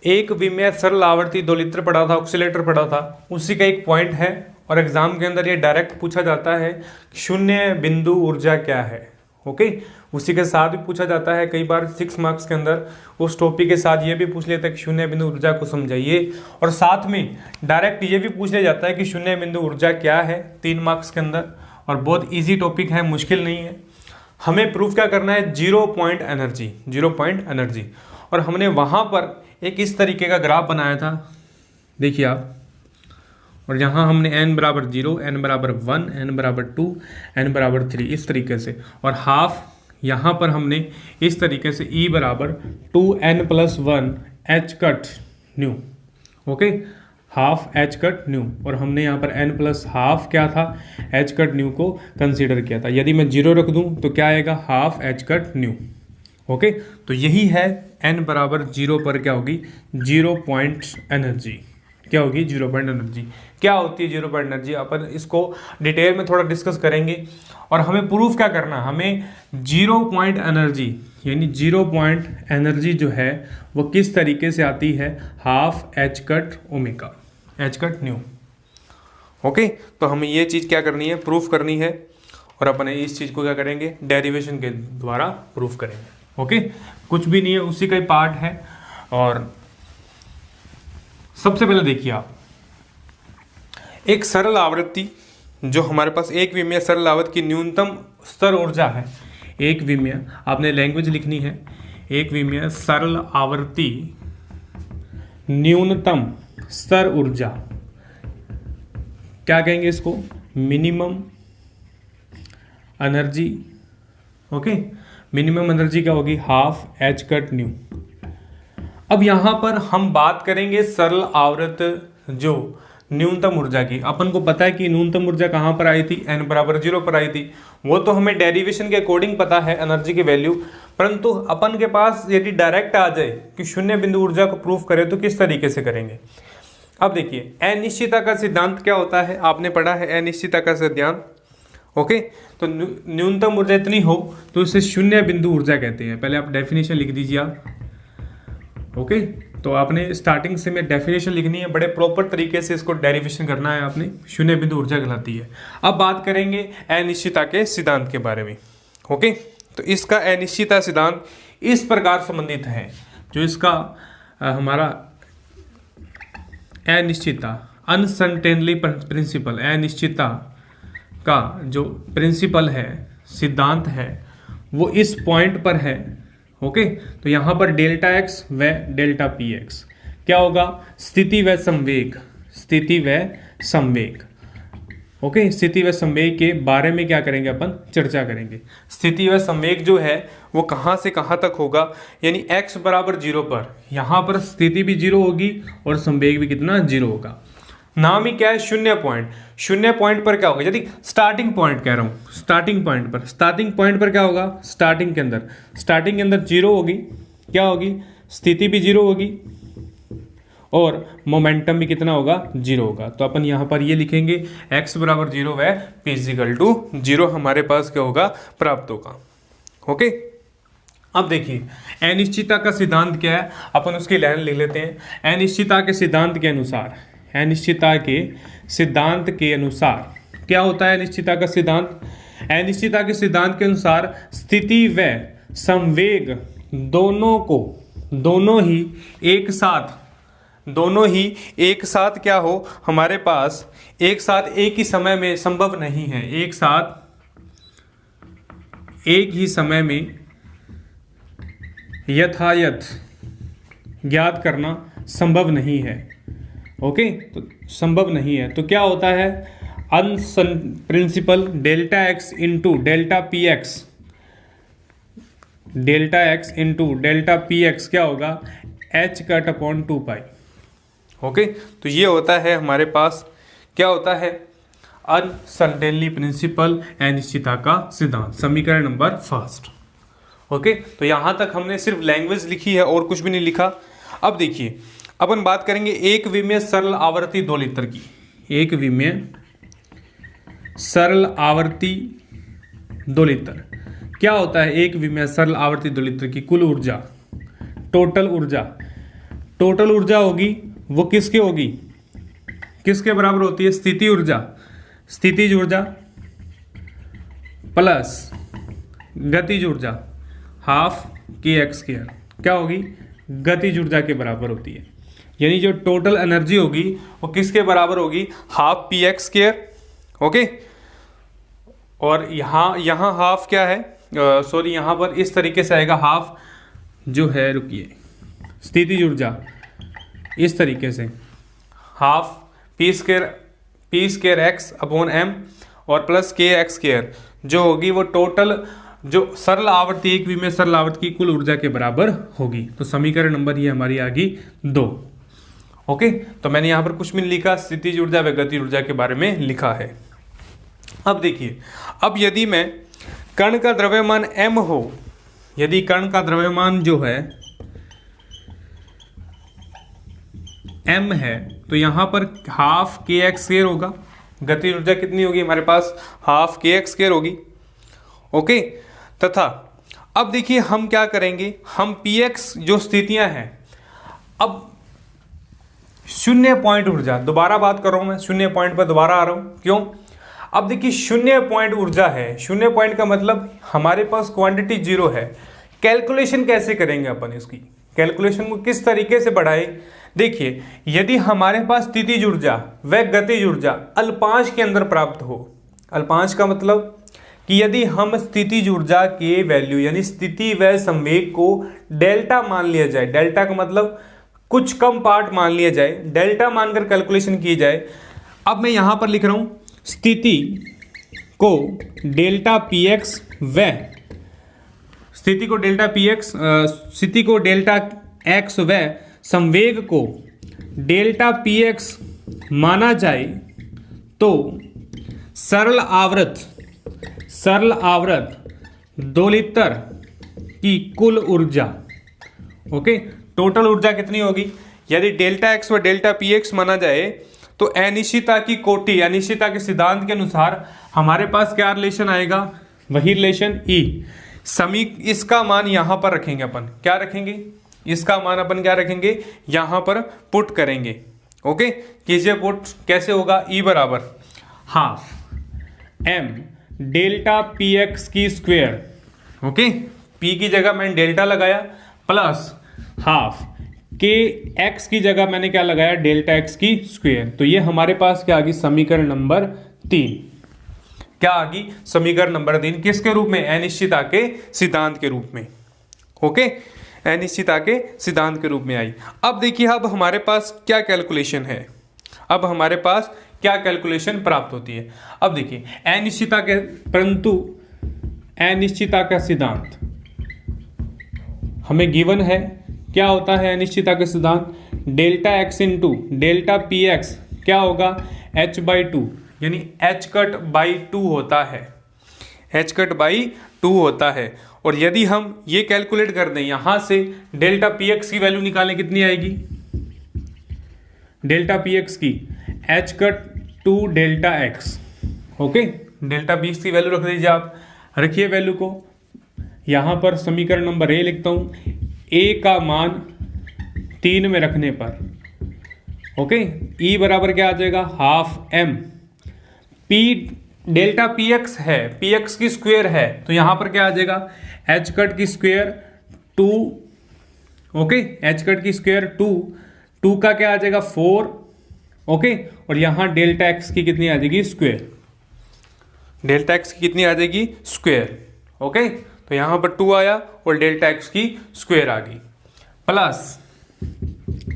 एक विमेय सरल आवर्ती 2 लीटर पड़ा था, ऑक्सीलेटर पड़ा था, उसी का एक पॉइंट है और एग्जाम के अंदर ये डायरेक्ट पूछा जाता है शून्य बिंदु ऊर्जा क्या है। ओके, उसी के साथ भी पूछा जाता है कई बार 6 मार्क्स के अंदर उस टॉपिक के साथ ये भी पूछ लेता है कि शून्य बिंदु ऊर्जा को समझाइए, और साथ में डायरेक्ट ये भी पूछ लिया जाता है कि शून्य बिंदु ऊर्जा क्या है 3 मार्क्स के अंदर। और बहुत ईजी टॉपिक है, मुश्किल नहीं है। हमें प्रूफ क्या करना है, 0 पॉइंट एनर्जी। और हमने वहाँ पर एक इस तरीके का ग्राफ बनाया था, देखिए आप, और यहाँ हमने n बराबर 0, n बराबर 1, n बराबर 2, n बराबर 3 इस तरीके से, और हाफ यहाँ पर हमने इस तरीके से E बराबर 2n + 1 h cut new. Okay, half h cut new, और हमने यहाँ पर n + हाफ क्या था, h कट न्यू को कंसीडर किया था। यदि मैं 0 रख दूँ तो क्या आएगा, half h cut new. Okay, तो यही है n बराबर 0 पर क्या होगी, 0 पॉइंट एनर्जी। क्या होगी, 0 पॉइंट एनर्जी। क्या होती है 0 पॉइंट एनर्जी, अपन इसको डिटेल में थोड़ा डिस्कस करेंगे। और हमें प्रूफ क्या करना, हमें 0 पॉइंट एनर्जी यानी 0 पॉइंट एनर्जी जो है वो किस तरीके से आती है, half h cut omega, h cut new. Okay, तो हमें ये चीज़ क्या करनी है, प्रूफ करनी है, और अपन इस चीज़ को क्या करेंगे, डेरिवेशन के द्वारा प्रूफ करेंगे। ओके, कुछ भी नहीं है, उसी का ही पार्ट है। और सबसे पहले देखिए आप, एक सरल आवृत्ति जो हमारे पास एक विमीय सरल आवृत्ति की न्यूनतम स्तर ऊर्जा है, एक विमीय, आपने लैंग्वेज लिखनी है, एक विमीय सरल आवृत्ति न्यूनतम स्तर ऊर्जा, क्या कहेंगे इसको, minimum energy. Okay, minimum energy क्या होगी, हाफ h कट न्यू। अब यहां पर हम बात करेंगे सरल आवर्त जो न्यूनतम ऊर्जा की। अपन को पता है कि न्यूनतम ऊर्जा कहां पर आई थी, n बराबर 0 पर आई थी। वो तो हमें डेरिवेशन के अकॉर्डिंग पता है एनर्जी की वैल्यू, परंतु अपन के पास यदि डायरेक्ट आ जाए कि शून्य बिंदु ऊर्जा को प्रूफ करें तो किस तरीके से करेंगे। अब देखिए, अनिश्चितता का सिद्धांत क्या होता है, आपने पढ़ा है अनिश्चितता का सिद्धांत। ओके, तो न्यूनतम ऊर्जा इतनी हो तो इसे शून्य बिंदु ऊर्जा कहते हैं। पहले आप डेफिनेशन लिख दीजिए आप। ओके, तो आपने स्टार्टिंग से में डेफिनेशन लिखनी है, बड़े प्रॉपर तरीके से इसको डेरिवेशन करना है आपने, शून्य बिंदु ऊर्जा कहलाती है। अब बात करेंगे अनिश्चितता के सिद्धांत के बारे में। ओके, तो इसका अनिश्चितता सिद्धांत इस प्रकार संबंधित है, जो इसका हमारा अनिश्चितता अनसर्टेनली प्रिंसिपल, अनिश्चितता का जो प्रिंसिपल है, सिद्धांत है, वो इस पॉइंट पर है। ओके, तो यहां पर डेल्टा x व डेल्टा px क्या होगा, स्थिति व संवेग, स्थिति व संवेग। ओके, स्थिति व संवेग के बारे में क्या करेंगे, अपन चर्चा करेंगे। स्थिति व संवेग जो है वो कहां से कहां तक होगा, यानी x बराबर 0 पर यहां पर स्थिति भी 0 होगी और संवेग भी कितना, 0 होगा। नाम ही क्या है, शून्य पॉइंट। शून्य पॉइंट पर क्या होगा, यदि स्टार्टिंग पॉइंट कह रहा हूं, स्टार्टिंग पॉइंट पर क्या होगा, स्टार्टिंग के अंदर 0 होगी, क्या होगी, स्थिति भी 0 होगी और मोमेंटम भी कितना होगा, 0 होगा। तो अपन यहां पर ये लिखेंगे x बराबर 0 व p = 0 हमारे पास क्या होगा, प्राप्त होगा। ओके, अब देखिए अनिश्चितता का सिद्धांत क्या है, अपन उसकी लाइन लिख लेते हैं। अनिश्चितता के सिद्धांत के अनुसार, अनिश्चितता के सिद्धांत के अनुसार क्या होता है अनिश्चितता का सिद्धांत, अनिश्चितता के सिद्धांत के अनुसार स्थिति व संवेग दोनों ही एक साथ क्या हो, हमारे पास एक साथ एक ही समय में संभव नहीं है, एक साथ एक ही समय में यथायथ ज्ञात करना संभव नहीं है। ओके, तो संभव नहीं है, तो क्या होता है, principle delta x into delta px क्या होगा, h cut upon 2 pi. Okay, तो ये होता है हमारे पास, क्या होता है, अनसर्टेनली प्रिंसिपल, अनिश्चितता का सिद्धांत, समीकरण नंबर 1। ओके, तो यहां तक हमने सिर्फ लैंग्वेज लिखी है और कुछ भी नहीं लिखा। अब देखिए, अपन बात करेंगे एक विमीय सरल आवर्ती 2 लीटर की। एक विमीय सरल आवर्ती 2 लीटर क्या होता है, एक विमीय सरल आवर्ती 2 लीटर की कुल ऊर्जा, टोटल टोटल ऊर्जा होगी वो किसके होगी, किसके बराबर होती है, स्थिति ऊर्जा, स्थितिज ऊर्जा प्लस गतिज ऊर्जा हाफ के एक्स स्क्वायर क्या होगी, गतिज ऊर्जा के बराबर होती है। यानी जो टोटल एनर्जी होगी वो किसके बराबर होगी, half P x square. Okay, और यहाँ हाफ क्या है, सॉरी यहाँ पर इस तरीके से आएगा हाफ जो है, रुकिए, स्थितिज ऊर्जा इस तरीके से half P square X upon M और प्लस के एक्स स्क्वायर जो होगी वो टोटल जो सरल आवर्ती एक विमीय सरल आवर्त की कुल ऊर्जा के बराबर होगी। तो समीकरण नंबर ये हमारी आ गई 2। ओके, तो मैंने यहां पर कुछ भी नहीं लिखा, स्थितिज ऊर्जा व गतिज ऊर्जा के बारे में लिखा है। अब देखिए, अब यदि मैं कण का द्रव्यमान m हो, यदि कण का द्रव्यमान जो है m है, तो यहां पर हाफ के एक्स स्क्वायर होगा, गतिज ऊर्जा कितनी होगी हमारे पास, हाफ के एक्स स्क्वायर होगी। ओके, तथा अब देखिए हम क्या करेंगे, हम px जो स्थितियां हैं, अब शून्य पॉइंट ऊर्जा, दोबारा बात कर रहा हूं मैं, शून्य पॉइंट पर दोबारा आ रहा हूं, क्यों, अब देखिए शून्य पॉइंट ऊर्जा है, शून्य पॉइंट का मतलब हमारे पास क्वांटिटी जीरो है। कैलकुलेशन कैसे करेंगे अपन, इसकी कैलकुलेशन को किस तरीके से बढ़ाए। देखिए, यदि हमारे पास स्थितिज ऊर्जा व गतिज ऊर्जा अल्पांश के अंदर प्राप्त हो, अल्पांश का मतलब कि यदि हम स्थितिज ऊर्जा के वैल्यू यानी स्थिति व संवेग को डेल्टा मान लिया जाए, डेल्टा का मतलब कुछ कम पार्ट मान लिया जाए, डेल्टा मानकर कैलकुलेशन की जाए। अब मैं यहां पर लिख रहा हूं स्थिति को डेल्टा पी एक्स व स्थिति को डेल्टा पी एक्स, स्थिति को डेल्टा एक्स व संवेग को डेल्टा पी एक्स माना जाए तो सरल आवृत दोलित्र की कुल ऊर्जा, ओके, टोटल ऊर्जा कितनी होगी, यदि डेल्टा एक्स व डेल्टा पी एक्स माना जाए तो अनिश्चितता की कोटि, अनिश्चितता के सिद्धांत के अनुसार हमारे पास क्या रिलेशन आएगा, वही रिलेशन ई। इसका मान यहां पर रखेंगे अपन, क्या रखेंगे, इसका मान अपन क्या रखेंगे, यहां पर पुट करेंगे। ओके, कीजिए पुट, कैसे होगा, ई बराबर half M delta P X की स्क्वायर, ओके, पी की जगह मैंने डेल्टा लगाया, प्लस हाफ के एक्स की जगह मैंने क्या लगाया, डेल्टा एक्स की स्क्वायर। तो ये हमारे पास क्या आ गई, समीकरण नंबर 3, क्या आ गई, समीकरण नंबर 3, किसके रूप में, अनिश्चितता के सिद्धांत के रूप में। ओके, अनिश्चितता के सिद्धांत के रूप में आई। अब देखिए, अब हमारे पास क्या कैलकुलेशन है, अब हमारे पास क्या कैलकुलेशन प्राप्त होती है। अब देखिए अनिश्चितता के, परंतु अनिश्चितता का सिद्धांत हमें गिवन है, क्या होता है अनिश्चितता का सिद्धांत, delta x into delta P x क्या होगा, h बाई 2, यानी h कट बाई 2 होता है, h कट बाई 2 होता है। और यदि हम ये कैलकुलेट कर दें, यहां से डेल्टा पी एक्स की वैल्यू निकालें, कितनी आएगी, डेल्टा पी एक्स की h cut 2 delta x, okay, delta P X की वैल्यू रख दीजिए, आप रखिए वैल्यू को, यहां पर समीकरण नंबर ए लिखता हूं, a का मान 3 में रखने पर, ओके, E बराबर क्या आ जाएगा, half m, P delta P x है, पी एक्स की स्क्वायर है, तो यहां पर क्या आ जाएगा, h कट की स्क्वायर 2, ओके, h कट की स्क्वायर 2 का क्या आ जाएगा 4, ओके, और यहां डेल्टा एक्स की कितनी आ जाएगी, स्क्वायर, डेल्टा एक्स की कितनी आ जाएगी, स्क्वायर। ओके, तो यहां पर 2 आया और डेल्टा एक्स की स्क्वायर आ गई, प्लस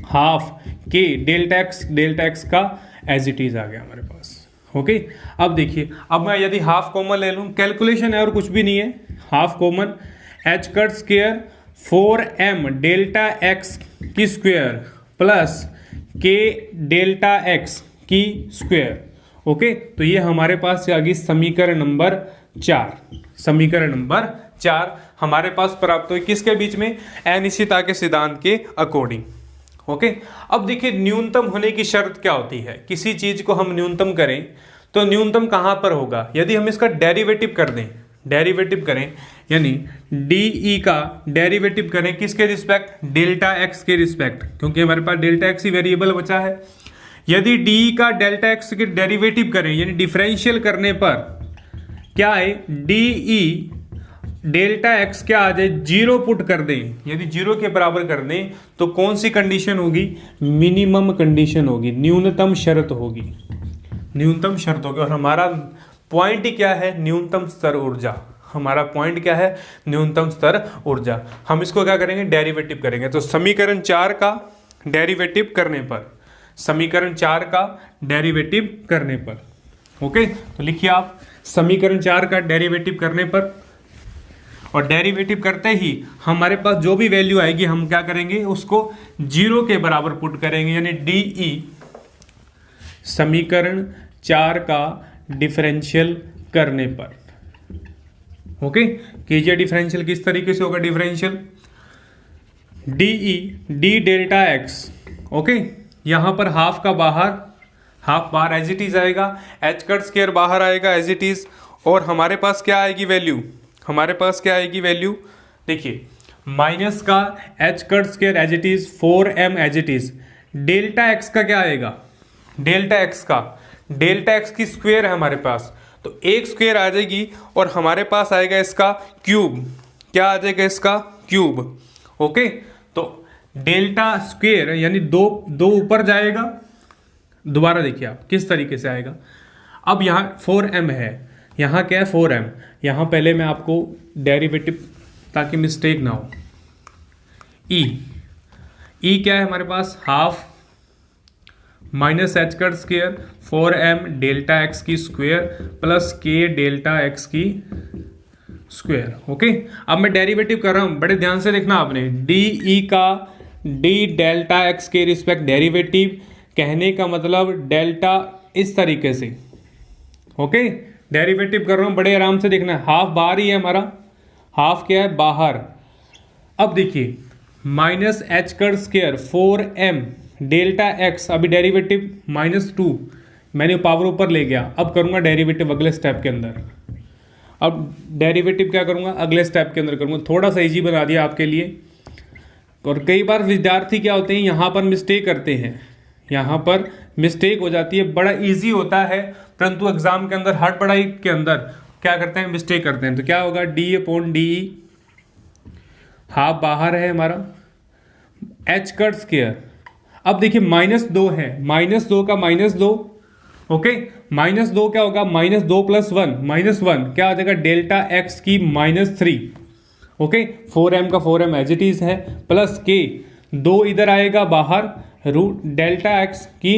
हाफ के डेल्टा एक्स का एज इट इज आ गया हमारे पास। ओके, अब देखिए, अब मैं यदि हाफ कॉमन ले लूं, कैलकुलेशन है और कुछ भी नहीं है, half common, h cut square 4m delta x की square plus K delta x की स्क्वायर। ओके, तो ये हमारे पास आ गई समीकरण नंबर 4, समीकरण नंबर 4 हमारे पास प्राप्त हुई किसके बीच में, अनिश्चितता के सिद्धांत के अकॉर्डिंग। ओके, अब देखिए न्यूनतम होने की शर्त क्या होती है, किसी चीज को हम न्यूनतम करें तो न्यूनतम कहां पर होगा, यदि हम इसका डेरिवेटिव कर दें, डेरिवेटिव करें, यानी डी का डेरिवेटिव करें किसके रिस्पेक्ट, डेल्टा एक्स के रिस्पेक्ट, क्योंकि हमारे पास डेल्टा एक्स ही वेरिएबल बचा है। यदि डी का डेल्टा एक्स के डेरिवेटिव करें यानी डिफरेंशियल करने पर क्या है, डी डेल्टा एक्स क्या आ जाए, जीरो पुट कर दें, यदि जीरो के बराबर कर दें तो कौन सी कंडीशन होगी, मिनिमम कंडीशन होगी, न्यूनतम शर्त होगी, न्यूनतम शर्त होगी। और हमारा पॉइंट ही क्या है, न्यूनतम स्तर ऊर्जा, हमारा पॉइंट क्या है, न्यूनतम स्तर ऊर्जा। हम इसको क्या करेंगे, डेरिवेटिव करेंगे। तो समीकरण 4 का डेरिवेटिव करने पर, समीकरण 4 का डेरिवेटिव करने पर, ओके, तो लिखिए आप समीकरण 4 का डेरिवेटिव करने पर, और डेरिवेटिव करते ही हमारे पास जो भी वैल्यू आएगी हम क्या करेंगे, उसको जीरो के बराबर पुट करेंगे, यानी डी समीकरण 4 का डिफरेंशियल करने पर। ओके, कीजिए डिफरेंशियल, किस तरीके से होगा differential, D delta x, okay, यहां पर हाफ का बाहर, हाफ बाहर एज इट इज आएगा, एच कट स्क्वायर बाहर आएगा एज इट इज, और हमारे पास क्या आएगी वैल्यू, हमारे पास क्या आएगी वैल्यू, देखिए माइनस का H cut square as it is 4m as it is, delta X का क्या आएगा, डेल्टा एक्स का, डेल्टा एक्स की स्क्वायर है हमारे पास, तो एक स्क्वायर आ जाएगी और हमारे पास आएगा इसका क्यूब, क्या आ जाएगा इसका क्यूब, ओके। तो डेल्टा स्क्वायर यानी दो ऊपर जाएगा, दोबारा देखिए आप किस तरीके से आएगा। अब यहाँ 4m है, यहाँ क्या है 4m, यहाँ पहले मैं आपको डेरिवेटिव ताकि मिस्टेक ना हो, ई क्या है हमारे पास, half minus H cut square 4m delta x की square plus K delta x की स्क्वायर, ओके। अब मैं डेरिवेटिव कर रहा हूँ, बड़े ध्यान से देखना आपने, डी का डी डेल्टा एक्स के रिस्पेक्ट डेरिवेटिव, कहने का मतलब डेल्टा इस तरीके से, ओके, डेरिवेटिव कर रहा हूं, बड़े आराम से देखना है, हाफ बाहर ही है हमारा, हाफ क्या है बाहर। अब देखिए minus H cut square 4m delta x, अभी डेरिवेटिव -2 मैंने पावर ऊपर ले गया, अब करूंगा डेरिवेटिव अगले स्टेप के अंदर, अब डेरिवेटिव क्या करूंगा अगले स्टेप के अंदर करूंगा, थोड़ा सा इजी बना दिया आपके लिए। और कई बार विद्यार्थी क्या होते हैं, यहाँ पर मिस्टेक करते हैं, यहाँ पर मिस्टेक हो जाती है, बड़ा इजी होता है परंतु एग्जाम के अंदर हड़बड़ाई के अंदर क्या करते हैं, मिस्टेक करते हैं। तो क्या होगा, d/d, हाफ बाहर है हमारा, एच कट स्क्वायर, अब देखिए -2 है, -2 का -2, ओके, -2 क्या होगा, -2 + 1 -1 क्या आ जाएगा, डेल्टा एक्स की -3, ओके, 4m का 4m एज इट इज है, प्लस के 2 इधर आएगा बाहर, रूट डेल्टा एक्स की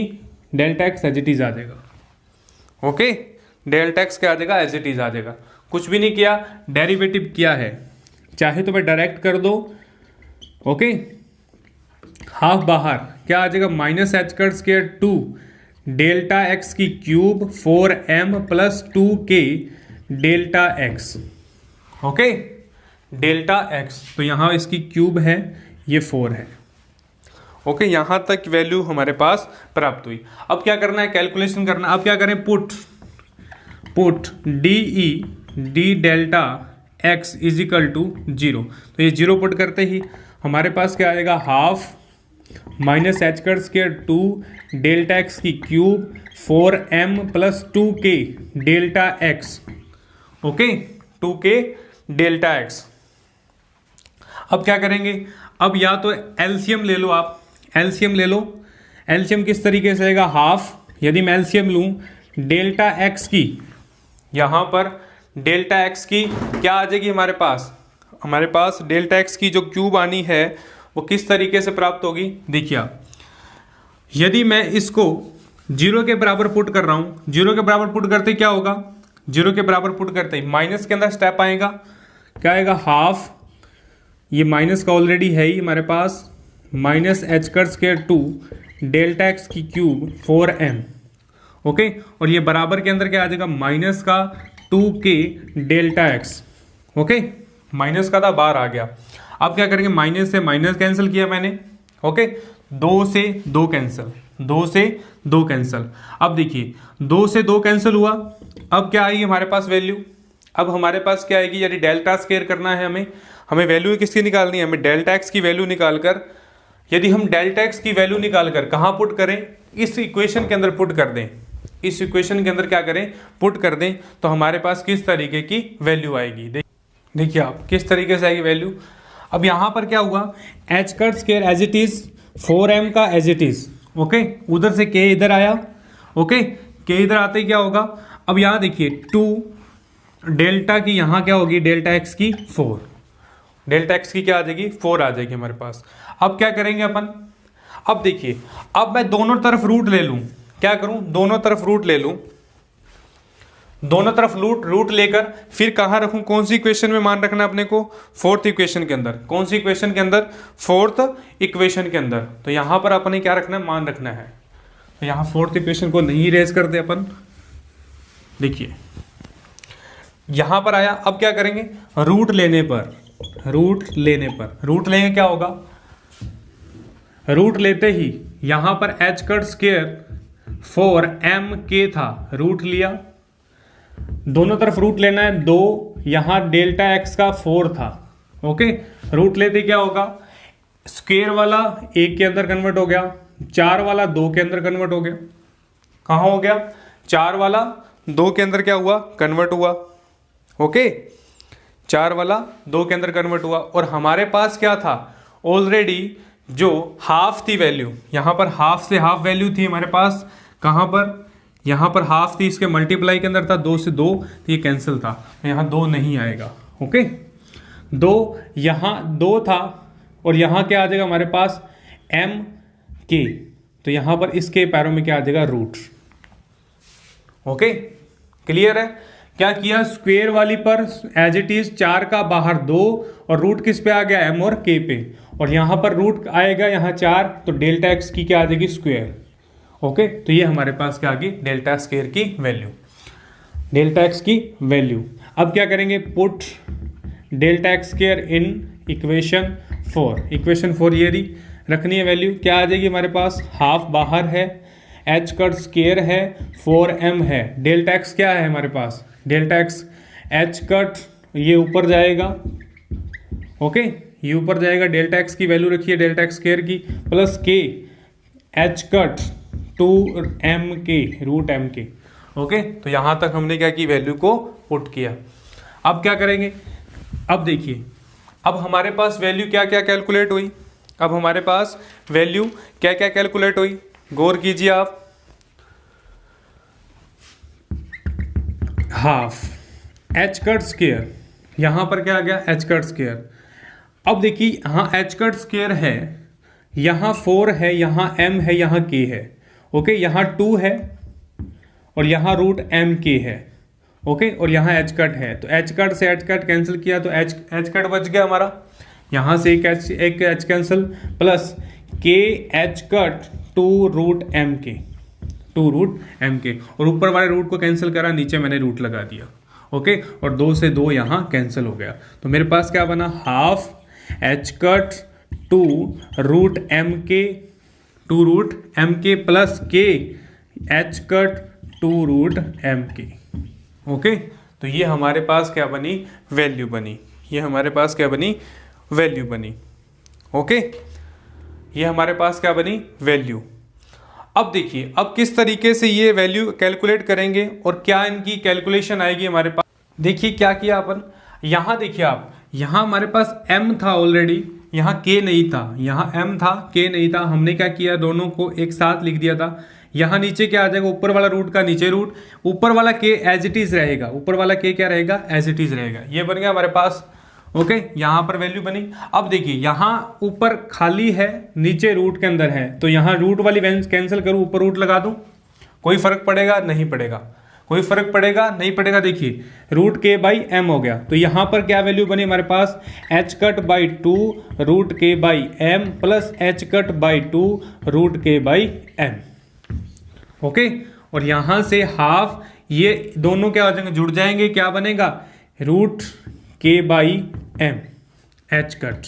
delta X as it is आ जाएगा, ओके, डेल्टा एक्स क्या आ जाएगा, एज इट इज आ जाएगा। कुछ भी नहीं किया, डेरिवेटिव किया है, चाहे तो मैं डायरेक्ट कर दो, ओके, हाफ बाहर क्या आ जाएगा, minus H cut square 2 delta x की cube 4m + 2k delta x, okay, delta x, तो यहां इसकी क्यूब है, ये 4 है, ओके, यहां तक वैल्यू हमारे पास प्राप्त हुई। अब क्या करना है, कैलकुलेशन करना, अब क्या करें, put D delta X is equal to 0, तो ये 0 पुट करते ही हमारे पास क्या आएगा, half minus H cut square 2 delta x की cube 4m + 2k delta x, okay, 2k delta x. अब क्या करेंगे, अब या तो एलसीएम ले लो आप, एलसीएम ले लो, एलसीएम किस तरीके से आएगा, हाफ, यदि मैं एलसीएम लूँ डेल्टा एक्स की, यहाँ पर डेल्टा एक्स की क्या आ जाएगी हमारे पास डेल्टा एक्स की जो क्यूब आनी है वो किस तरीके से प्राप्त होगी, देखिए आप, यदि मैं इसको 0 के बराबर पुट कर रहा हूँ, 0 के बराबर पुट करते क्या होगा, 0 के बराबर पुट करते ही माइनस के अंदर स्टेप आएगा, क्या आएगा, हाफ, ये माइनस का ऑलरेडी है ही हमारे पास, minus H cut square 2 delta x की क्यूब 4m, ओके, और ये बराबर के अंदर क्या आ जाएगा, माइनस का 2k delta x, okay, minus का था बाहर आ गया। अब क्या करेंगे, माइनस से माइनस कैंसिल किया मैंने, ओके, 2 से 2 कैंसिल, 2 से 2 कैंसिल। अब देखिए 2 से 2 कैंसिल हुआ, अब क्या आई हमारे पास वैल्यू, अब हमारे पास क्या आएगी, यदि डेल्टा स्क्वायर करना है हमें वैल्यू किसकी निकालनी है, हमें डेल्टा एक्स की वैल्यू निकालकर, यदि हम डेल्टा एक्स की वैल्यू निकालकर कहाँ पुट करें, इस इक्वेशन के अंदर पुट कर दें, इस इक्वेशन के अंदर क्या करें, पुट कर दें, तो हमारे पास किस तरीके की वैल्यू आएगी। देखिए आप किस तरीके से आएगी वैल्यू। अब यहाँ पर क्या हुआ, H cut square as it is 4m का एज इट इज, ओके, उधर से k इधर आया, ओके, k इधर आते ही क्या होगा, अब यहाँ देखिए 2 डेल्टा की यहाँ क्या होगी, डेल्टा एक्स की 4, डेल्टा एक्स की क्या आ जाएगी, 4 आ जाएगी हमारे पास। अब क्या करेंगे अपन, अब देखिए, अब मैं दोनों तरफ रूट ले लूं, क्या करूं, दोनों तरफ रूट ले लूं, दोनों तरफ रूट लेकर फिर कहां रखूं, कौन सी इक्वेशन में मान रखना है अपने को, फोर्थ इक्वेशन के अंदर। कौन सी इक्वेशन के अंदर, फोर्थ इक्वेशन के अंदर। तो यहां पर अपने क्या रखना है, मान रखना है। तो यहां फोर्थ इक्वेशन को नहीं इरेज कर दे अपन, देखिए यहां पर आया। अब क्या करेंगे, रूट लेने पर, रूट लेंगे क्या होगा, रूट लेते ही यहां पर एच कट स्क्वायर 4m था, रूट लिया, दोनों तरफ रूट लेना है, 2 यहां डेल्टा एक्स का 4 था, ओके, रूट लेते क्या होगा, स्क्वायर वाला 1 के अंदर कन्वर्ट हो गया, 4 वाला 2 के अंदर कन्वर्ट हो गया, कहां हो गया, 4 वाला 2 के अंदर क्या हुआ, कन्वर्ट हुआ, ओके, 4 वाला 2 के अंदर कन्वर्ट हुआ। और हमारे पास क्या था, ऑलरेडी जो हाफ थी वैल्यू, यहां पर हाफ से हाफ वैल्यू थी हमारे पास, कहां पर, यहां पर हाफ थी, इसके मल्टीप्लाई के अंदर था 2 से 2, तो ये कैंसिल था, यहां 2 नहीं आएगा, ओके, 2 यहां 2 था, और यहां क्या आ जाएगा हमारे पास m k, तो यहां पर इसके पैरों में क्या आ जाएगा, रूट, ओके, क्लियर है। क्या किया, स्क्वायर वाली पर एज इट इज 4 का बाहर 2, और रूट किस पे आ गया, m और k पे, और यहां पर रूट आएगा यहाँ 4, तो डेल्टा एक्स की क्या आ जाएगी, स्क्वायर, ओके, तो ये हमारे पास क्या आ गई, डेल्टा स्क्वायर की वैल्यू, डेल्टा एक्स की वैल्यू। अब क्या करेंगे, put delta x square in equation 4, equation 4 ये रखनी है वैल्यू, क्या आ जाएगी हमारे पास, हाफ बाहर है, एच कट स्क्वायर है, 4m है, डेल्टा एक्स क्या है हमारे पास, डेल्टा एक्स एच कट ये ऊपर जाएगा, ओके, ये ऊपर जाएगा, डेल्टा एक्स की वैल्यू रखिए डेल्टा एक्स स्क्वायर की, प्लस के एच कट 2m के रूट m के, ओके, तो यहां तक हमने क्या की, वैल्यू को पुट किया। अब क्या करेंगे, अब देखिए, अब हमारे पास वैल्यू क्या क्या कैलकुलेट हुई, अब हमारे पास वैल्यू क्या क्या कैलकुलेट हुई, गौर कीजिए आप, हाफ एच कट स्क्वायर, यहां पर क्या आ गया, एच कट स्क्वायर। अब देखिए यहाँ एच कट स्क्वायर है, यहाँ 4 है, यहाँ m है, यहाँ k है, ओके, यहाँ 2 है, और यहाँ रूट m k है, ओके, और यहाँ एच कट है, तो एच कट से एच कट कैंसिल किया, तो एच कट बच गया हमारा, यहाँ से एक H cancel, plus k H cut 2 root m k, 2 root m k, और ऊपर वाले रूट को कैंसिल करा, नीचे मैंने रूट लगा दिया, ओके, और 2 से 2 यहाँ कैंसिल हो गया, तो मेरे पास क्या बना, half H cut 2 root m k, 2 root m k plus k H cut 2 root m k, okay, तो ये हमारे पास क्या बनी, वैल्यू बनी, ये हमारे पास क्या बनी, वैल्यू बनी, ओके, ये हमारे पास क्या बनी, वैल्यू। अब देखिए, अब किस तरीके से ये वैल्यू कैलकुलेट करेंगे और क्या इनकी कैलकुलेशन आएगी हमारे पास। देखिए क्या किया अपन, यहां देखिए आप, यहां हमारे पास m था ऑलरेडी, यहां k नहीं था, यहां m था k नहीं था, हमने क्या किया, दोनों को एक साथ लिख दिया था। यहां नीचे क्या आ जाएगा, ऊपर वाला रूट का नीचे रूट, ऊपर वाला k एज इट इज रहेगा, ऊपर वाला k क्या रहेगा, एज इट इज रहेगा, ये बन गया हमारे पास, ओके, यहां पर वैल्यू बनी। अब देखिए यहां ऊपर खाली है, नीचे रूट के अंदर है, तो यहां रूट वाली वैल्यू कैंसिल करूं, ऊपर रूट लगा दूं, कोई फर्क पड़ेगा, नहीं पड़ेगा, कोई फर्क पड़ेगा, नहीं पड़ेगा। देखिए रूट के बाई m हो गया, तो यहां पर क्या वैल्यू बनी हमारे पास, H cut by 2 root K by m plus H cut by 2 root K by m, okay, और यहां से हाफ, ये दोनों क्या हो जाएंगे, जुड़ जाएंगे, क्या बनेगा, root K by m H cut,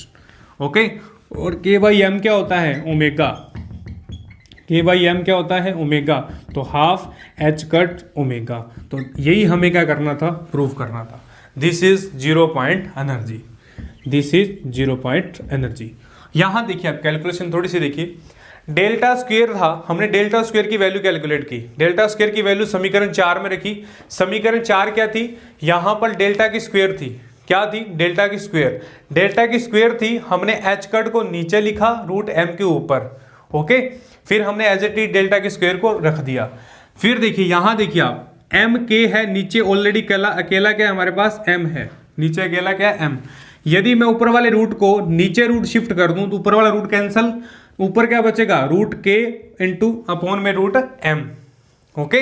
okay, और के बाई m क्या होता है, ओमेगा, के बाई m क्या होता है, ओमेगा, तो हाफ एच कट ओमेगा। तो यही हमें क्या करना था, प्रूव करना था। This is 0 point energy, this is 0 point energy. यहां देखिए आप कैलकुलेशन थोड़ी सी देखिए, डेल्टा स्क्वायर था, हमने डेल्टा स्क्वायर की वैल्यू कैलकुलेट की, डेल्टा स्क्वायर की वैल्यू समीकरण 4 में रखी। समीकरण 4 क्या थी, यहां पर डेल्टा की स्क्वायर थी, क्या थी, डेल्टा की स्क्वायर, डेल्टा की स्क्वायर थी, हमने एच कट को नीचे लिखा रूट एम के ऊपर, ओके, फिर हमने एज इट इज डेल्टा की स्क्वायर को रख दिया। फिर देखिए यहां देखिए आप एम के है, नीचे ऑलरेडी अकेला क्या है हमारे पास, एम है, नीचे अकेला क्या है, एम। यदि मैं ऊपर वाले रूट को नीचे रूट शिफ्ट कर दूं तो ऊपर वाला रूट कैंसल, ऊपर क्या बचेगा, रूट के इंटू अपॉन में रूट एम, ओके,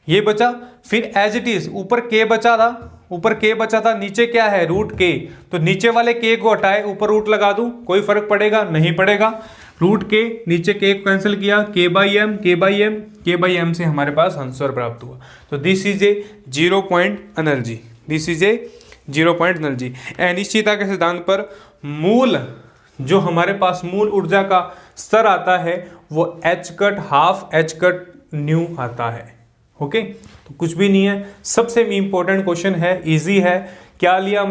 ये बचा। फिर एज इट इज ऊपर के बचा था, ऊपर के बचा था, नीचे क्या है, रूट के, तो नीचे वाले के को हटाए ऊपर रूट लगा दूं, कोई फर्क पड़ेगा, नहीं पड़ेगा। रूट के नीचे के को कैंसिल किया, के बाई एम, के बाई एम, के बाई एम से हमारे पास आंसर प्राप्त हुआ। तो this is a 0 point energy, this is a 0 point energy. अनिश्चितता के सिद्धांत पर मूल जो हमारे पास मूल ऊर्जा का स्तर आता है वो H cut half H cut new आता है, ओके। तो कुछ भी नहीं है, सबसे इंपॉर्टेंट क्वेश्चन है, इजी है। क्या लिया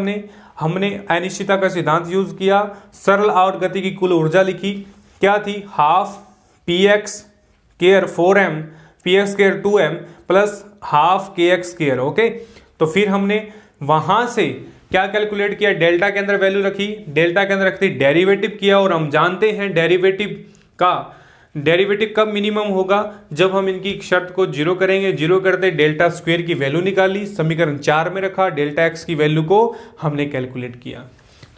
हमने अनिश्चितता का सिद्धांत यूज किया, सरल आवर्त गति की कुल ऊर्जा लिखी, क्या थी, half P x care 4m P x care 2m plus half के एक्स केयर, ओके। तो फिर हमने वहां से क्या कैलकुलेट किया, डेल्टा के अंदर वैल्यू रखी, डेल्टा के अंदर रखती डेरिवेटिव किया, और हम जानते हैं डेरिवेटिव कब मिनिमम होगा, जब हम इनकी शर्त को जीरो करेंगे, जीरो करते डेल्टा स्क्वायर की वैल्यू निकाली, समीकरण 4 में रखा, डेल्टा एक्स की वैल्यू को हमने कैलकुलेट किया।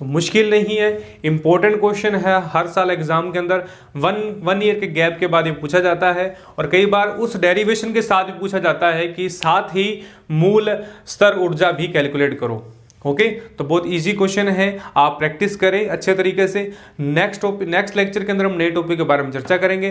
तो मुश्किल नहीं है, इंपॉर्टेंट क्वेश्चन है, हर साल एग्जाम के अंदर वन ईयर के गैप के बाद ये पूछा जाता है, और कई बार उस डेरिवेशन के साथ भी पूछा जाता है कि साथ ही मूल स्तर ऊर्जा भी कैलकुलेट करो, ओके। तो बहुत इजी क्वेश्चन है, आप प्रैक्टिस करें अच्छे तरीके से। नेक्स्ट लेक्चर के अंदर हम नए टॉपिक के बारे में चर्चा करेंगे।